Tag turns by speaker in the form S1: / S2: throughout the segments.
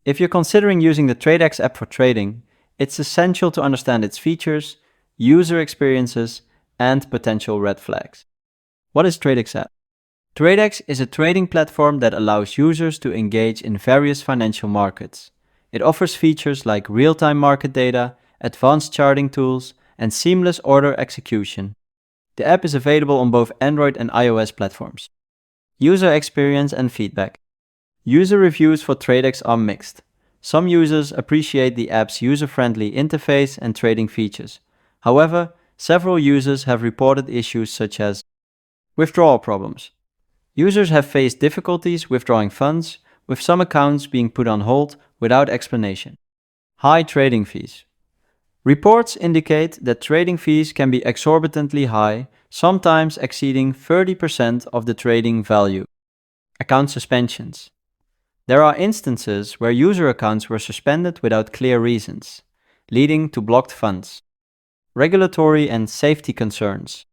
S1: If you're considering using the TradeX app for trading, it's essential to understand its features, user experiences, and potential red flags. What is TradeX app? TradeX is a trading platform that allows users to engage in various financial markets. It offers features like real-time market data, advanced charting tools, and seamless order execution. The app is available on both Android and iOS platforms. User experience and feedback. User reviews for TradeX are mixed. Some users appreciate the app's user-friendly interface and trading features. However, several users have reported issues such as withdrawal problems. Users have faced difficulties withdrawing funds, with some accounts being put on hold without explanation. High trading fees. Reports indicate that trading fees can be exorbitantly high, sometimes exceeding 30% of the trading value. Account suspensions. There are instances where user accounts were suspended without clear reasons, leading to blocked funds. Regulatory and safety concerns.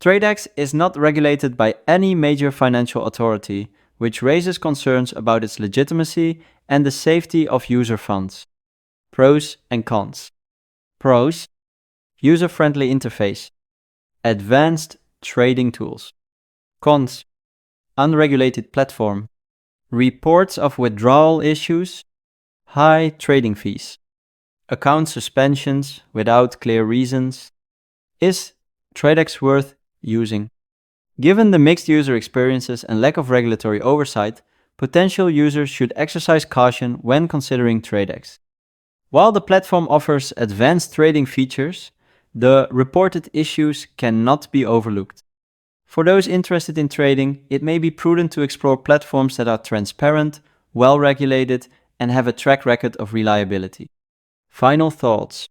S1: TradeX is not regulated by any major financial authority, which raises concerns about its legitimacy and the safety of user funds. Pros and cons. Pros: user-friendly interface, advanced trading tools. Cons: unregulated platform, reports of withdrawal issues, high trading fees, account suspensions without clear reasons. Is TradeX worth using? Given the mixed user experiences and lack of regulatory oversight, potential users should exercise caution when considering TradeX. While the platform offers advanced trading features, the reported issues cannot be overlooked. For those interested in trading, it may be prudent to explore platforms that are transparent, well-regulated, and have a track record of reliability. Final thoughts.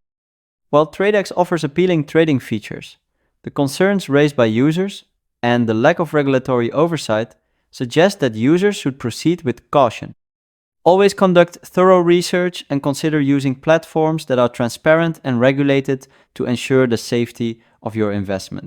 S1: While TradeX offers appealing trading features, the concerns raised by users and the lack of regulatory oversight suggest that users should proceed with caution. Always conduct thorough research and consider using platforms that are transparent and regulated to ensure the safety of your investment.